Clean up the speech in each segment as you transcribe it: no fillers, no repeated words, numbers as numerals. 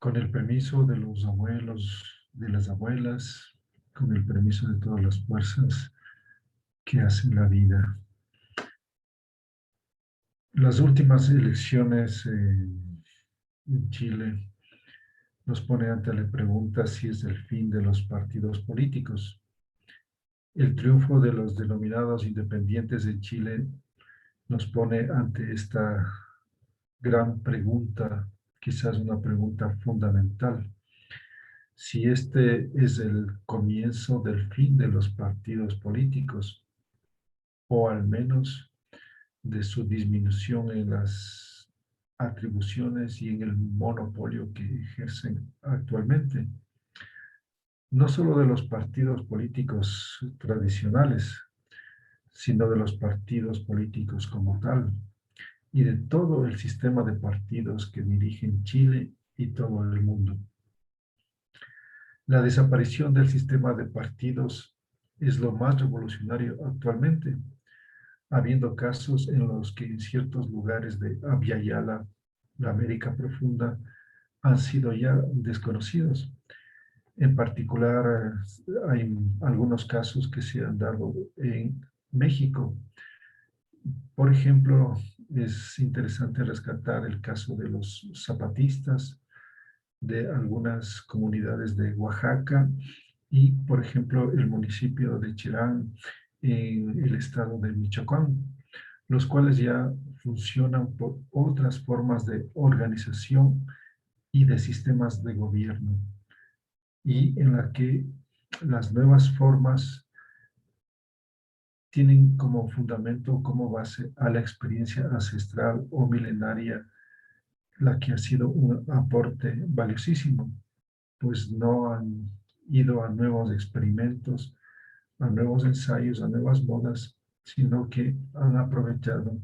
Con el permiso de los abuelos, de las abuelas, con el permiso de todas las fuerzas que hacen la vida. Las últimas elecciones en Chile nos pone ante la pregunta si es el fin de los partidos políticos. El triunfo de los denominados independientes en Chile nos pone ante esta gran pregunta, quizás una pregunta fundamental. Si este es el comienzo del fin de los partidos políticos, o al menos de su disminución en las atribuciones y en el monopolio que ejercen actualmente, no solo de los partidos políticos tradicionales, sino de los partidos políticos como tal, y de todo el sistema de partidos que dirigen Chile y todo el mundo. La desaparición del sistema de partidos es lo más revolucionario actualmente, habiendo casos en los que en ciertos lugares de Abya Yala, la América Profunda, han sido ya desconocidos. En particular, hay algunos casos que se han dado en México. Por ejemplo, es interesante rescatar el caso de los zapatistas, de algunas comunidades de Oaxaca y, por ejemplo, el municipio de Chirán en el estado de Michoacán, los cuales ya funcionan por otras formas de organización y de sistemas de gobierno, y en la que las nuevas formas tienen como fundamento, como base a la experiencia ancestral o milenaria, la que ha sido un aporte valiosísimo, pues no han ido a nuevos experimentos, a nuevos ensayos, a nuevas modas, sino que han aprovechado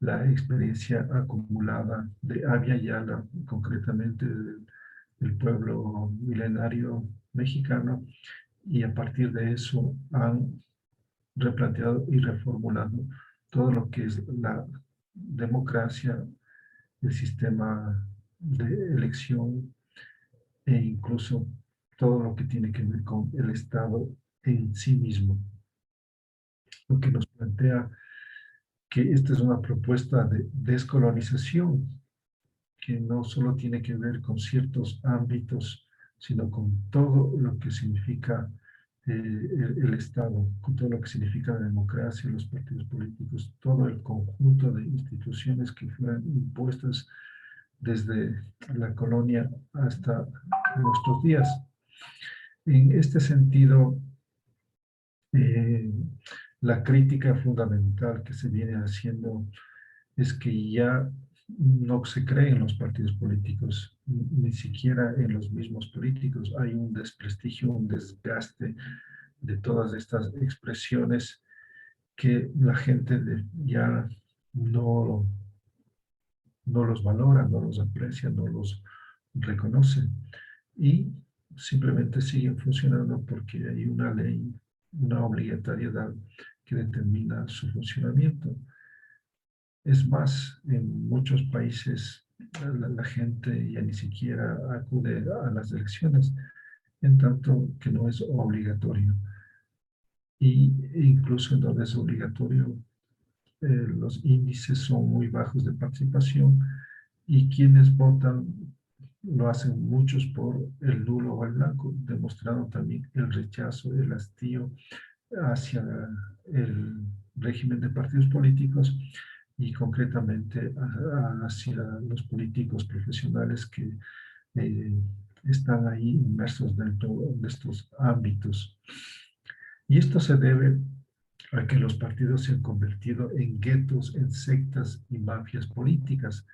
la experiencia acumulada de Abya Yala, concretamente del pueblo milenario mexicano, y a partir de eso han replanteado y reformulado todo lo que es la democracia, el sistema de elección e incluso todo lo que tiene que ver con el Estado en sí mismo. Lo que nos plantea que esta es una propuesta de descolonización que no solo tiene que ver con ciertos ámbitos, sino con todo lo que significa el Estado, con todo lo que significa la democracia, los partidos políticos, todo el conjunto de instituciones que fueron impuestas desde la colonia hasta nuestros días. En este sentido, eh, la crítica fundamental que se viene haciendo es que ya no se cree en los partidos políticos, ni siquiera en los mismos políticos. Hay un desprestigio, un desgaste de todas estas expresiones que la gente ya no, no los valora, no los aprecia, no los reconoce. Y simplemente siguen funcionando porque hay una ley, una obligatoriedad que determina su funcionamiento. Es más, en muchos países la gente ya ni siquiera acude a las elecciones, en tanto que no es obligatorio. Y incluso en donde es obligatorio, los índices son muy bajos de participación y quienes votan lo hacen muchos por el nulo o el blanco, demostrando también el rechazo, el hastío hacia el régimen de partidos políticos y concretamente hacia los políticos profesionales que eh, están ahí inmersos dentro de estos ámbitos. Y esto se debe a que los partidos se han convertido en guetos, en sectas y mafias políticas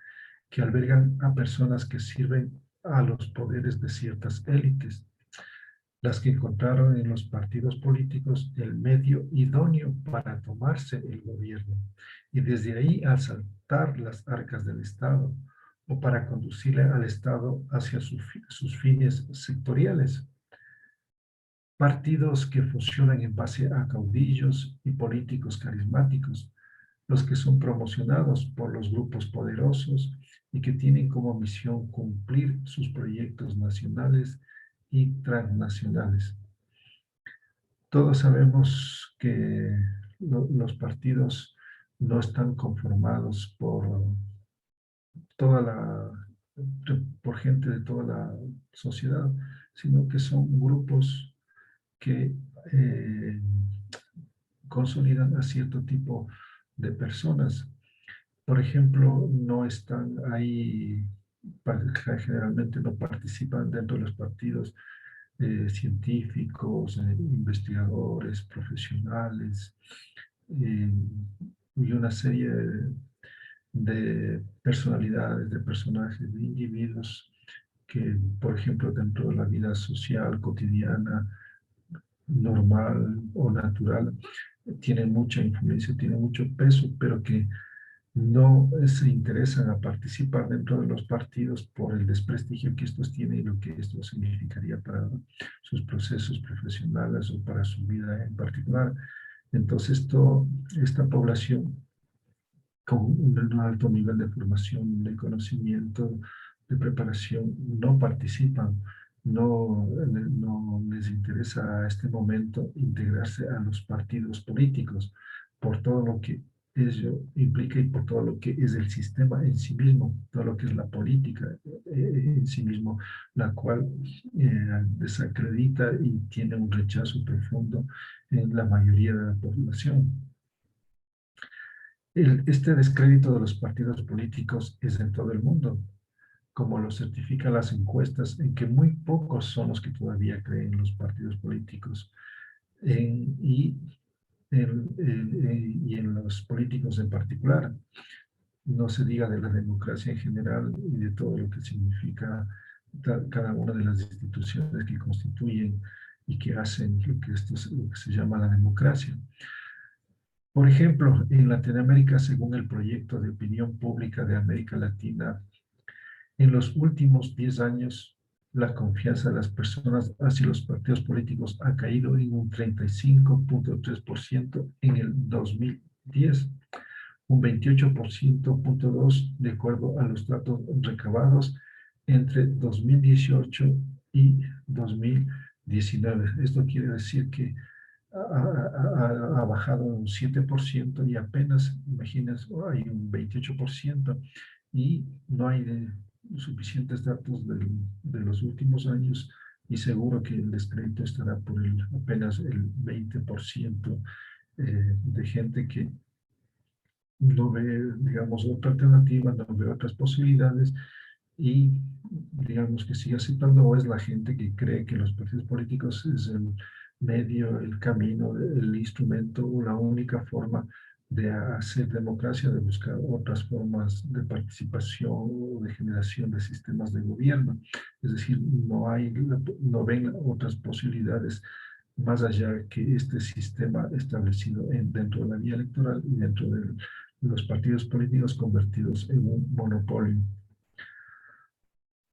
que albergan a personas que sirven a los poderes de ciertas élites, las que encontraron en los partidos políticos el medio idóneo para tomarse el gobierno y desde ahí asaltar las arcas del Estado o para conducirle al Estado hacia sus fines sectoriales. Partidos que funcionan en base a caudillos y políticos carismáticos, los que son promocionados por los grupos poderosos y que tienen como misión cumplir sus proyectos nacionales y transnacionales. Todos sabemos que los partidos no están conformados toda la, por gente de toda la sociedad, sino que son grupos que consolidan a cierto tipo de personas. Por ejemplo, no están ahí, generalmente no participan dentro de los partidos científicos, investigadores, profesionales, eh, y una serie de personalidades, de personajes, de individuos que, por ejemplo, dentro de la vida social, cotidiana, normal o natural, tienen mucha influencia, tienen mucho peso, pero que no se interesan a participar dentro de los partidos por el desprestigio que estos tienen y lo que esto significaría para sus procesos profesionales o para su vida en particular. Entonces, esta población con un alto nivel de formación, de conocimiento, de preparación, no participan, no les interesa a este momento integrarse a los partidos políticos por todo lo que ello implica y por todo lo que es el sistema en sí mismo, todo lo que es la política en sí mismo, la cual desacredita y tiene un rechazo profundo en la mayoría de la población. Este descrédito de los partidos políticos es en todo el mundo, como lo certifican las encuestas, en que muy pocos son los que todavía creen en los partidos políticos y en los políticos en particular. No se diga de la democracia en general y de todo lo que significa cada una de las instituciones que constituyen y que hacen lo que se llama la democracia. Por ejemplo, en Latinoamérica, según el proyecto de opinión pública de América Latina, en los últimos 10 años, la confianza de las personas hacia los partidos políticos ha caído en un 35.3% en el 2010, un 28.2% de acuerdo a los datos recabados entre 2018 y 2019. Esto quiere decir que ha bajado un 7% y apenas, imagínense, hay un 28% y no hay suficientes datos de los últimos años y seguro que el descrédito estará por apenas el 20% de gente que no ve, digamos, otra alternativa, no ve otras posibilidades y digamos que sigue aceptando, o es la gente que cree que los partidos políticos es el medio, el camino, el instrumento o la única forma de hacer democracia, de buscar otras formas de participación o de generación de sistemas de gobierno. Es decir, no ven otras posibilidades más allá que este sistema establecido dentro de la vía electoral y dentro de los partidos políticos convertidos en un monopolio.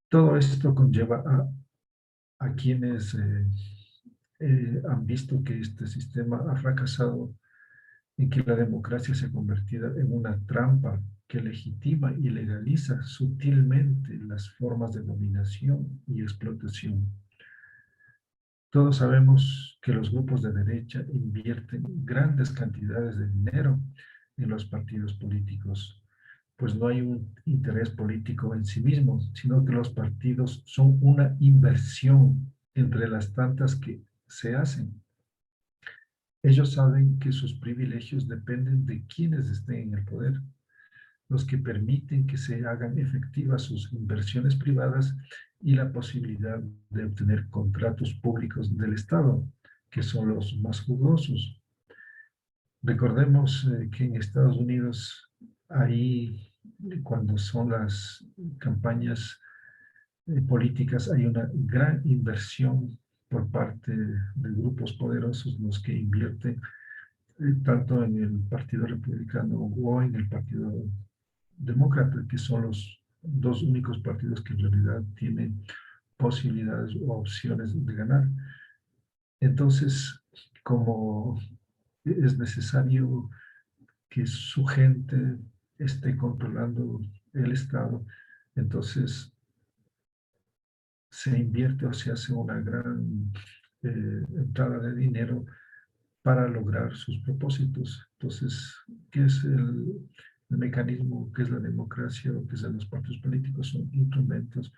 Todo esto conlleva a quienes han visto que este sistema ha fracasado y que la democracia se ha convertido en una trampa que legitima y legaliza sutilmente las formas de dominación y explotación. Todos sabemos que los grupos de derecha invierten grandes cantidades de dinero en los partidos políticos, pues no hay un interés político en sí mismo, sino que los partidos son una inversión entre las tantas que se hacen. Ellos saben que sus privilegios dependen de quienes estén en el poder, los que permiten que se hagan efectivas sus inversiones privadas y la posibilidad de obtener contratos públicos del Estado, que son los más jugosos. Recordemos que en Estados Unidos, ahí cuando son las campañas políticas, hay una gran inversión por parte de grupos poderosos, los que invierten tanto en el Partido Republicano o en el Partido Demócrata, que son los dos únicos partidos que en realidad tienen posibilidades o opciones de ganar. Entonces, como es necesario que su gente esté controlando el Estado, Entonces, se invierte o se hace una gran entrada de dinero para lograr sus propósitos. Entonces, ¿qué es el mecanismo? ¿Qué es la democracia? ¿O qué es los partidos políticos? Son instrumentos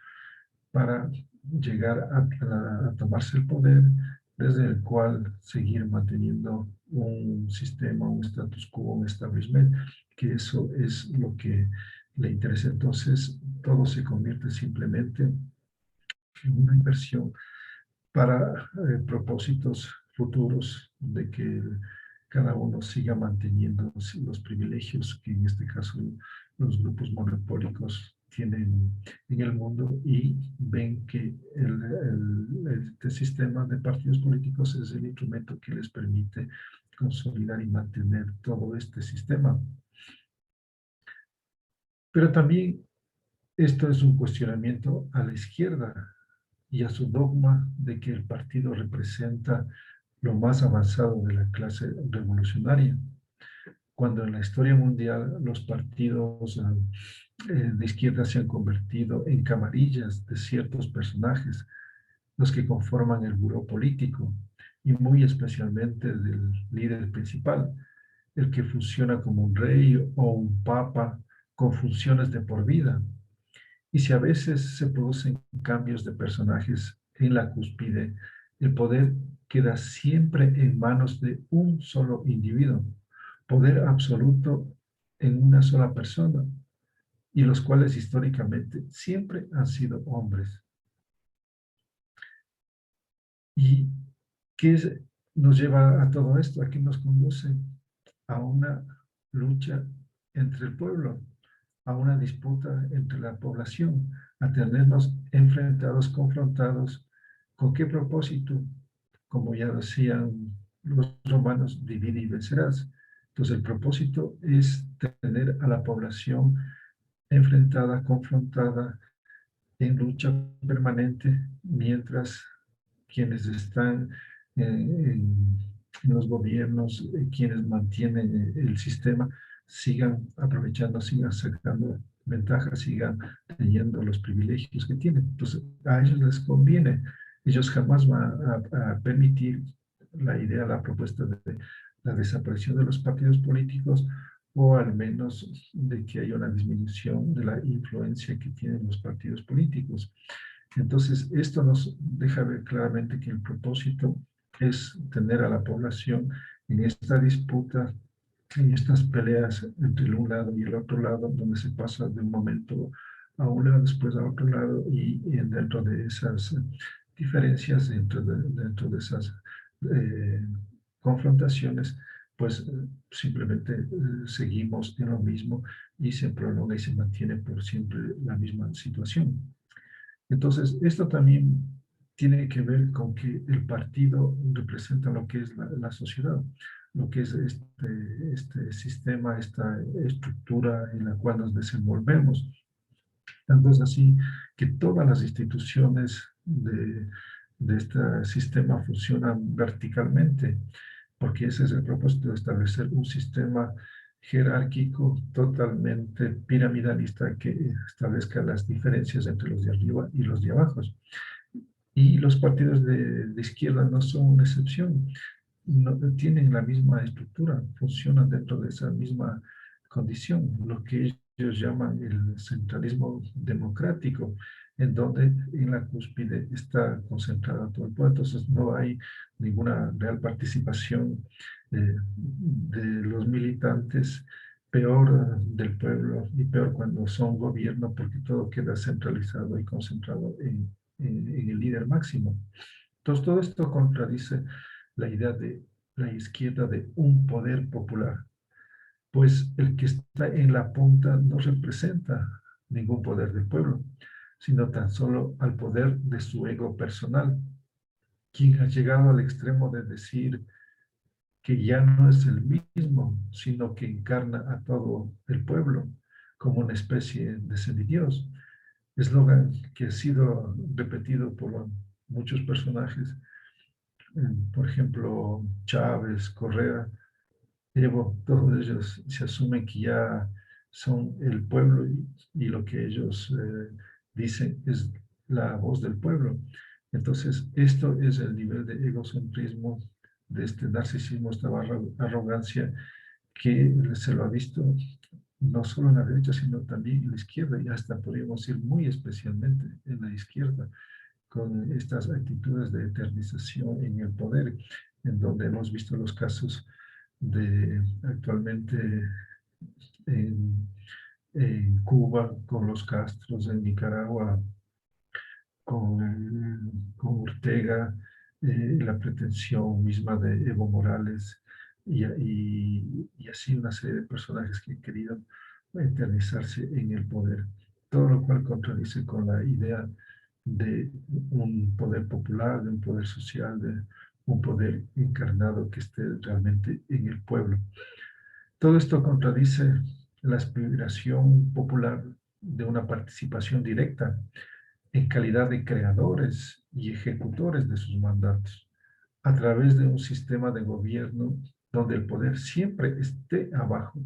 para llegar a tomarse el poder, desde el cual seguir manteniendo un sistema, un status quo, un establishment, que eso es lo que le interesa. Entonces, todo se convierte simplemente en una inversión para propósitos futuros de que cada uno siga manteniendo los privilegios que en este caso los grupos monopólicos tienen en el mundo, y ven que este sistema de partidos políticos es el instrumento que les permite consolidar y mantener todo este sistema. Pero también esto es un cuestionamiento a la izquierda y a su dogma de que el partido representa lo más avanzado de la clase revolucionaria, cuando en la historia mundial los partidos de izquierda se han convertido en camarillas de ciertos personajes, los que conforman el buró político, y muy especialmente del líder principal, el que funciona como un rey o un papa con funciones de por vida. Y si a veces se producen cambios de personajes en la cúspide, el poder queda siempre en manos de un solo individuo, poder absoluto en una sola persona, y los cuales históricamente siempre han sido hombres. ¿Y nos lleva a todo esto? ¿A qué nos conduce? A una lucha entre el pueblo, a una disputa entre la población, a tenernos enfrentados, confrontados. ¿Con qué propósito? Como ya decían los romanos, divide y vencerás. Entonces el propósito es tener a la población enfrentada, confrontada, en lucha permanente, mientras quienes están en los gobiernos, quienes mantienen el sistema, sigan aprovechando, sigan sacando ventajas, sigan teniendo los privilegios que tienen. Entonces, a ellos les conviene. Ellos jamás van a permitir la idea, la propuesta de la desaparición de los partidos políticos, o al menos de que haya una disminución de la influencia que tienen los partidos políticos. Entonces, esto nos deja ver claramente que el propósito es tener a la población en esta disputa, en estas peleas entre el un lado y el otro lado, donde se pasa de un momento a un lado, después a otro lado, y dentro de esas diferencias, dentro de esas eh, confrontaciones, pues simplemente seguimos en lo mismo, y se prolonga y se mantiene por siempre la misma situación. Entonces, esto también tiene que ver con que el partido representa lo que es la sociedad, lo que es este sistema, esta estructura en la cual nos desenvolvemos. Tanto es así que todas las instituciones de este sistema funcionan verticalmente, porque ese es el propósito de establecer un sistema jerárquico totalmente piramidalista que establezca las diferencias entre los de arriba y los de abajo. Y los partidos de izquierda no son una excepción, no tienen la misma estructura, funcionan dentro de esa misma condición, lo que ellos llaman el centralismo democrático, en donde en la cúspide está concentrado todo el poder. Entonces no hay ninguna real participación de los militantes, peor del pueblo, y peor cuando son gobierno, porque todo queda centralizado y concentrado en el líder máximo. Entonces todo esto contradice la idea de la izquierda de un poder popular, pues el que está en la punta no representa ningún poder del pueblo, sino tan solo al poder de su ego personal, quien ha llegado al extremo de decir que ya no es el mismo, sino que encarna a todo el pueblo como una especie de semidios. Eslogan que ha sido repetido por muchos personajes, por ejemplo, Chávez, Correa, Evo, todos ellos se asumen que ya son el pueblo y lo que ellos dicen es la voz del pueblo. Entonces, esto es el nivel de egocentrismo, de este narcisismo, esta arrogancia que se lo ha visto no solo en la derecha, sino también en la izquierda, y hasta podríamos decir muy especialmente en la izquierda, con estas actitudes de eternización en el poder, en donde hemos visto los casos de actualmente en, en Cuba con los Castros, en Nicaragua con Ortega, la pretensión misma de Evo Morales y así una serie de personajes que han querido eternizarse en el poder, todo lo cual contradice con la idea de un poder popular, de un poder social, de un poder encarnado que esté realmente en el pueblo. Todo esto contradice la aspiración popular de una participación directa en calidad de creadores y ejecutores de sus mandatos, a través de un sistema de gobierno donde el poder siempre esté abajo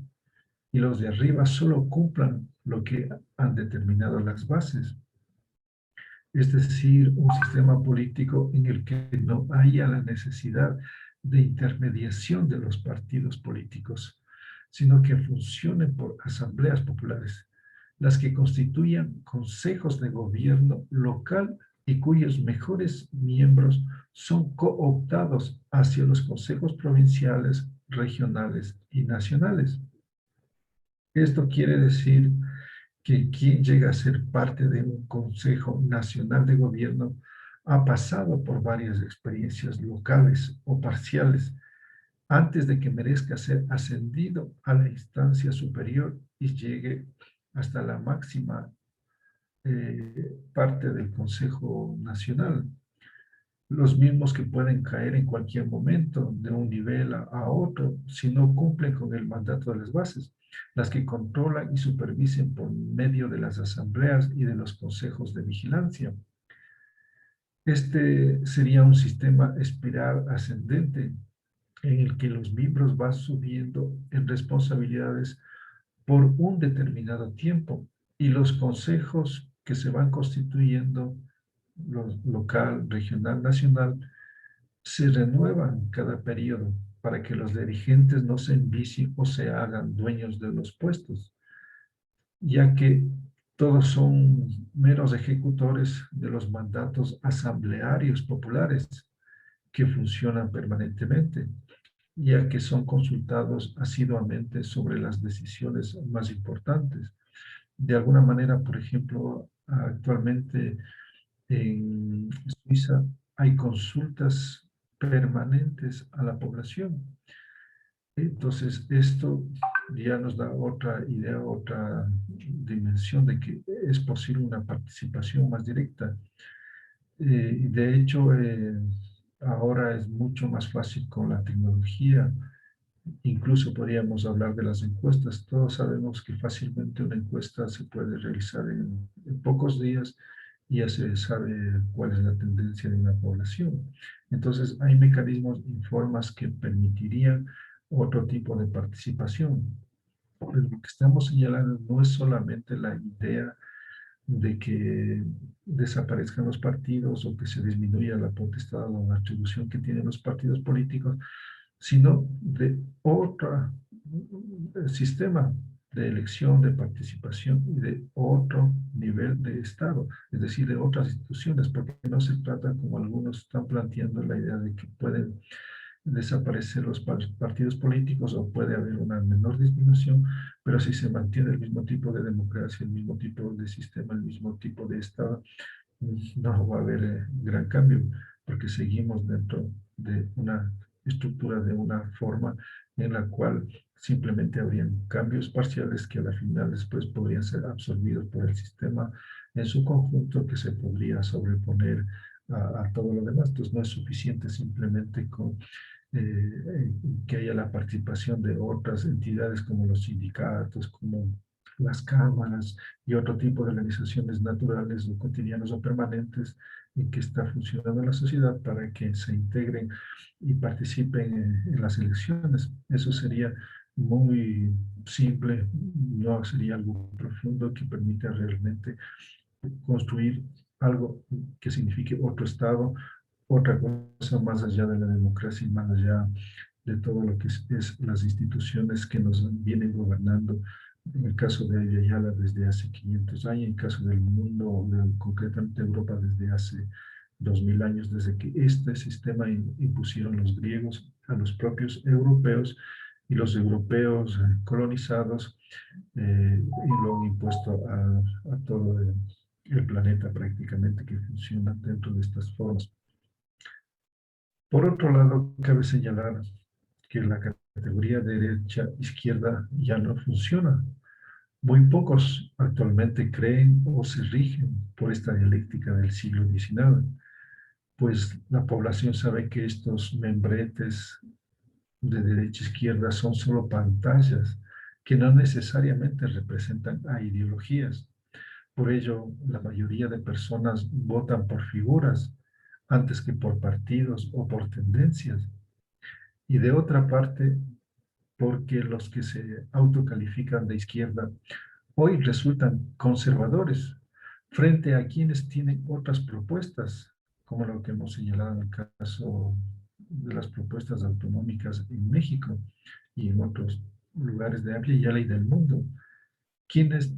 y los de arriba solo cumplan lo que han determinado las bases. Es decir, un sistema político en el que no haya la necesidad de intermediación de los partidos políticos, sino que funcionen por asambleas populares, las que constituyan consejos de gobierno local y cuyos mejores miembros son cooptados hacia los consejos provinciales, regionales y nacionales. Esto quiere decir que quien llega a ser parte de un Consejo Nacional de Gobierno ha pasado por varias experiencias locales o parciales antes de que merezca ser ascendido a la instancia superior y llegue hasta la máxima parte del Consejo Nacional. Los mismos que pueden caer en cualquier momento de un nivel a otro si no cumplen con el mandato de las bases, las que controlan y supervisen por medio de las asambleas y de los consejos de vigilancia. Este sería un sistema espiral ascendente en el que los miembros van subiendo en responsabilidades por un determinado tiempo y los consejos que se van constituyendo, local, regional, nacional, se renuevan cada periodo para que los dirigentes no se envicien o se hagan dueños de los puestos, ya que todos son meros ejecutores de los mandatos asamblearios populares que funcionan permanentemente, ya que son consultados asiduamente sobre las decisiones más importantes. De alguna manera, por ejemplo, actualmente en Suiza hay consultas permanentes a la población. Entonces, esto ya nos da otra idea, otra dimensión de que es posible una participación más directa. De hecho, ahora es mucho más fácil con la tecnología. Incluso podríamos hablar de las encuestas. Todos sabemos que fácilmente una encuesta se puede realizar en pocos días y ya se sabe cuál es la tendencia de una población. Entonces, hay mecanismos y formas que permitirían otro tipo de participación. Pero lo que estamos señalando no es solamente la idea de que desaparezcan los partidos o que se disminuya la potestad o la atribución que tienen los partidos políticos, sino de otro sistema de elección, de participación y de otro nivel de Estado, es decir, de otras instituciones, porque no se trata, como algunos están planteando, la idea de que pueden desaparecer los partidos políticos o puede haber una menor disminución, pero si se mantiene el mismo tipo de democracia, el mismo tipo de sistema, el mismo tipo de Estado, no va a haber gran cambio, porque seguimos dentro de una estructura, de una forma en la cual simplemente habrían cambios parciales que a la final después podrían ser absorbidos por el sistema en su conjunto, que se podría sobreponer a todo lo demás. Entonces no es suficiente simplemente con que haya la participación de otras entidades como los sindicatos, como las cámaras y otro tipo de organizaciones naturales o cotidianas o permanentes en que está funcionando la sociedad para que se integren y participen en las elecciones. Eso sería muy simple, no sería algo profundo que permita realmente construir algo que signifique otro Estado, otra cosa más allá de la democracia y más allá de todo lo que es las instituciones que nos vienen gobernando. En el caso de Ayala desde hace 500 años, en el caso del mundo, concretamente Europa desde hace 2000 años, desde que este sistema impusieron los griegos a los propios europeos y los europeos colonizados y lo han impuesto a todo el planeta prácticamente que funciona dentro de estas formas. Por otro lado, cabe señalar que la categoría derecha-izquierda ya no funciona. Muy pocos actualmente creen o se rigen por esta dialéctica del siglo XIX, pues la población sabe que estos membretes de derecha-izquierda son solo pantallas que no necesariamente representan a ideologías. Por ello, la mayoría de personas votan por figuras antes que por partidos o por tendencias. Y de otra parte, porque los que se autocalifican de izquierda hoy resultan conservadores frente a quienes tienen otras propuestas, como lo que hemos señalado en el caso de las propuestas autonómicas en México y en otros lugares de amplia y del mundo, quienes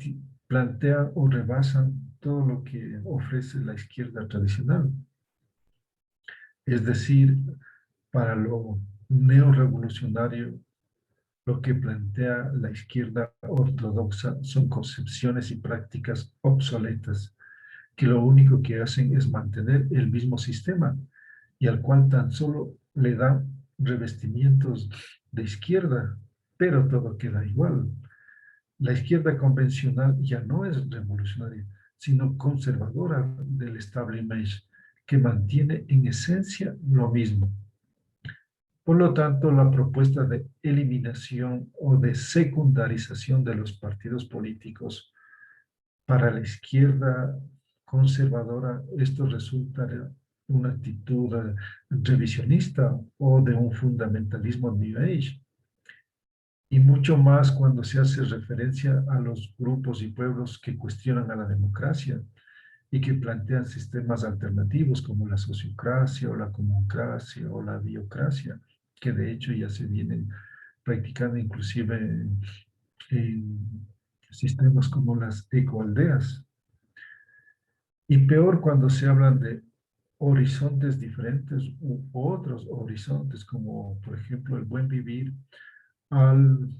plantean o rebasan todo lo que ofrece la izquierda tradicional. Es decir, para lo neorevolucionario, lo que plantea la izquierda ortodoxa son concepciones y prácticas obsoletas, que lo único que hacen es mantener el mismo sistema y al cual tan solo le dan revestimientos de izquierda, pero todo queda igual. La izquierda convencional ya no es revolucionaria, sino conservadora del establishment, que mantiene en esencia lo mismo. Por lo tanto, la propuesta de eliminación o de secundarización de los partidos políticos para la izquierda conservadora, esto resulta de una actitud revisionista o de un fundamentalismo New Age. Y mucho más cuando se hace referencia a los grupos y pueblos que cuestionan a la democracia y que plantean sistemas alternativos como la sociocracia o la comocracia o la biocracia, que de hecho ya se vienen practicando inclusive en sistemas como las ecoaldeas. Y peor cuando se hablan de horizontes diferentes u otros horizontes, como por ejemplo el buen vivir, al,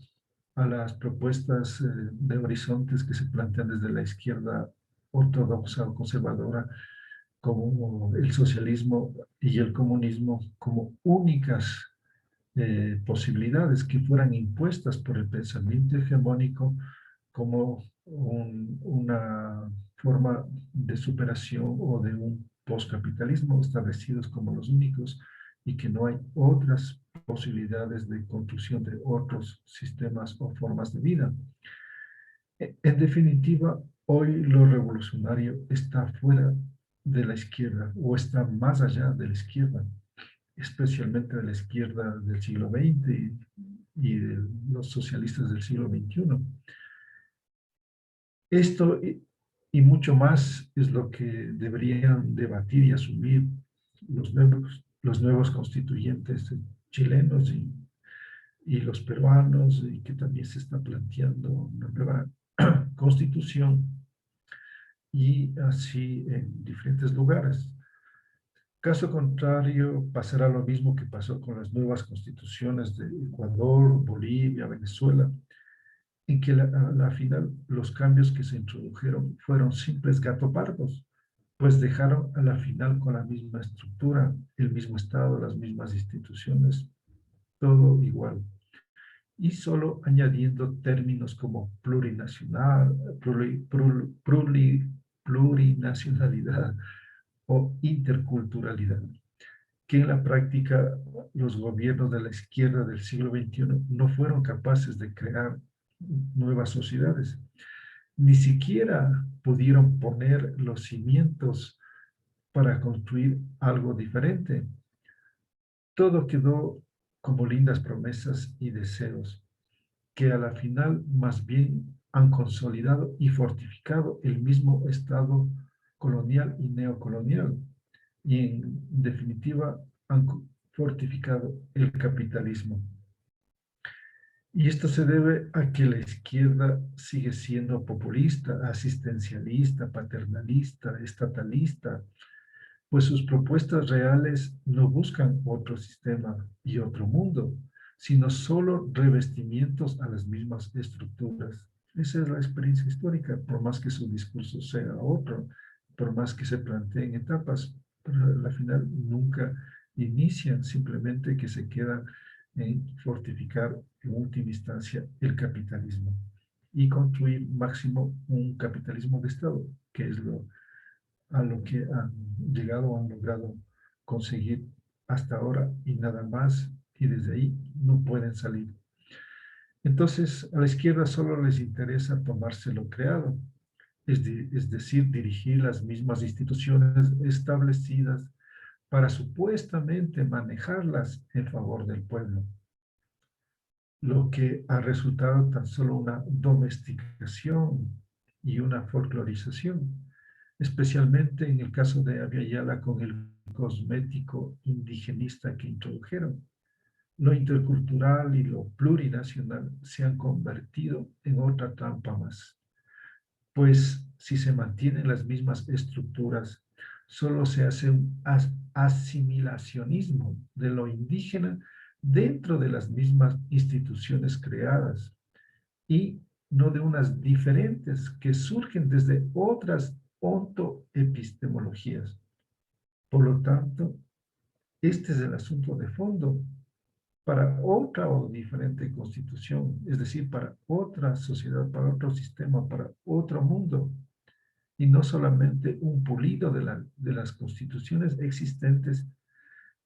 a las propuestas de horizontes que se plantean desde la izquierda ortodoxa o conservadora, como el socialismo y el comunismo, como únicas posibilidades que fueran impuestas por el pensamiento hegemónico como una forma de superación o de un postcapitalismo establecidos como los únicos y que no hay otras posibilidades de construcción de otros sistemas o formas de vida. En definitiva, hoy lo revolucionario está fuera de la izquierda o está más allá de la izquierda, especialmente de la izquierda del siglo XX y de los socialistas del siglo XXI. Esto y mucho más es lo que deberían debatir y asumir los nuevos constituyentes chilenos y los peruanos, y que también se está planteando una nueva constitución y así en diferentes lugares. Caso contrario, pasará lo mismo que pasó con las nuevas constituciones de Ecuador, Bolivia, Venezuela, en que a la final los cambios que se introdujeron fueron simples gatopardos, pues dejaron a la final con la misma estructura, el mismo Estado, las mismas instituciones, todo igual. Y solo añadiendo términos como plurinacional, plurinacionalidad o interculturalidad, que en la práctica los gobiernos de la izquierda del siglo XXI no fueron capaces de crear nuevas sociedades. Ni siquiera pudieron poner los cimientos para construir algo diferente. Todo quedó como lindas promesas y deseos. que a la final más bien han consolidado y fortificado el mismo Estado colonial y neocolonial, y en definitiva han fortificado el capitalismo. Y esto se debe a que la izquierda sigue siendo populista, asistencialista, paternalista, estatalista, pues sus propuestas reales no buscan otro sistema y otro mundo, sino solo revestimientos a las mismas estructuras. Esa es la experiencia histórica, por más que su discurso sea otro, por más que se planteen etapas, pero al final nunca inician, simplemente que se quedan en fortificar en última instancia el capitalismo y construir máximo un capitalismo de Estado, que es a lo que han llegado o han logrado conseguir hasta ahora y nada más, y desde ahí no pueden salir. Entonces, a la izquierda solo les interesa tomarse lo creado, es decir, dirigir las mismas instituciones establecidas para supuestamente manejarlas en favor del pueblo, lo que ha resultado tan solo una domesticación y una folclorización, especialmente en el caso de Abya Yala con el cosmético indigenista que introdujeron. Lo intercultural y lo plurinacional se han convertido en otra trampa más, pues si se mantienen las mismas estructuras, solo se hace un asimilacionismo de lo indígena dentro de las mismas instituciones creadas y no de unas diferentes que surgen desde otras ontoepistemologías. Por lo tanto, este es el asunto de fondo para otra o diferente constitución, es decir, para otra sociedad, para otro sistema, para otro mundo, y no solamente un pulido de las constituciones existentes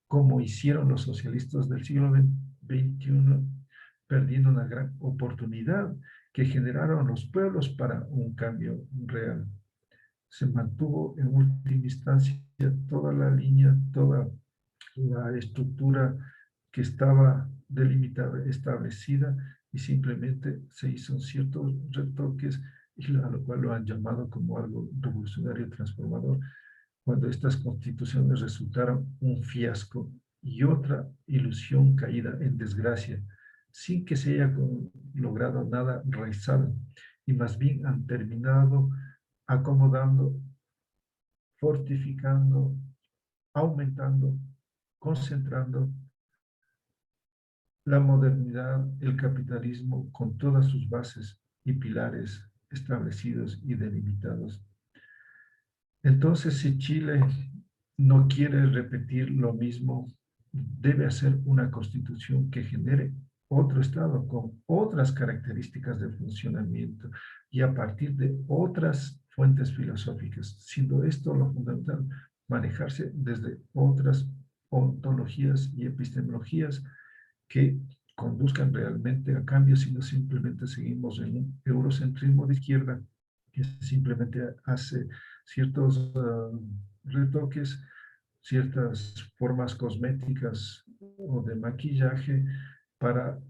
como hicieron los socialistas del siglo XXI, perdiendo una gran oportunidad que generaron los pueblos para un cambio real. Se mantuvo en última instancia toda la línea, toda la estructura que estaba delimitada, establecida, y simplemente se hizo ciertos retoques, y a lo cual lo han llamado como algo revolucionario y transformador, cuando estas constituciones resultaron un fiasco y otra ilusión caída en desgracia, sin que se haya logrado nada realizado, y más bien han terminado acomodando, fortificando, aumentando, concentrando la modernidad, el capitalismo con todas sus bases y pilares establecidos y delimitados. Entonces, si Chile no quiere repetir lo mismo, debe hacer una constitución que genere otro Estado con otras características de funcionamiento y a partir de otras fuentes filosóficas, siendo esto lo fundamental, manejarse desde otras ontologías y epistemologías que conduzcan realmente a cambios y no simplemente seguimos en un eurocentrismo de izquierda que simplemente hace ciertos retoques, ciertas formas cosméticas o de maquillaje para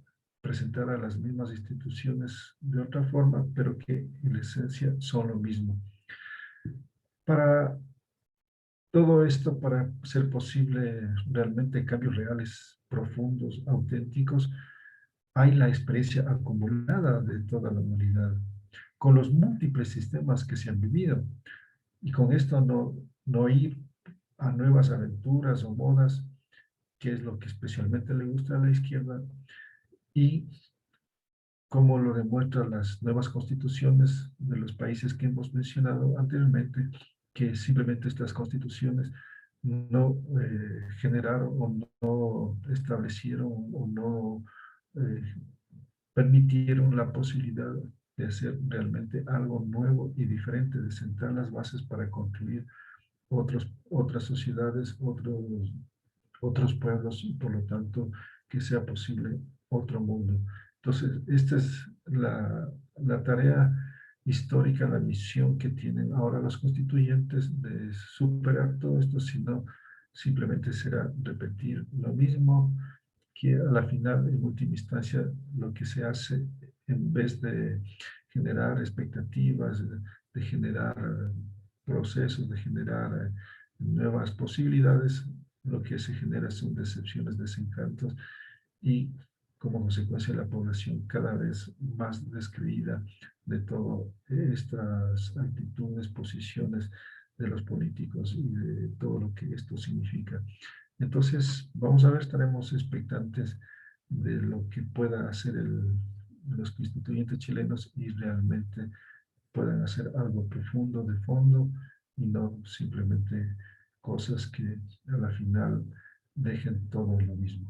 presentar a las mismas instituciones de otra forma, pero que en esencia son lo mismo. Para todo esto, para ser posible realmente cambios reales, profundos, auténticos, hay la experiencia acumulada de toda la humanidad, con los múltiples sistemas que se han vivido. Y con esto no ir a nuevas aventuras o modas, que es lo que especialmente le gusta a la izquierda, y como lo demuestran las nuevas constituciones de los países que hemos mencionado anteriormente, que simplemente estas constituciones no generaron o no establecieron o no permitieron la posibilidad de hacer realmente algo nuevo y diferente, de sentar las bases para construir otras sociedades, otros pueblos y por lo tanto que sea posible otro mundo. Entonces, esta es la tarea histórica, la misión que tienen ahora los constituyentes de superar todo esto, sino simplemente será repetir lo mismo, que a la final, en última instancia, lo que se hace en vez de generar expectativas, de generar procesos, de generar nuevas posibilidades, lo que se genera son decepciones, desencantos y como consecuencia la población cada vez más descreída de todas estas actitudes, posiciones de los políticos y de todo lo que esto significa. Entonces, vamos a ver, estaremos expectantes de lo que pueda hacer los constituyentes chilenos y realmente puedan hacer algo profundo, de fondo, y no simplemente cosas que a la final dejen todo lo mismo.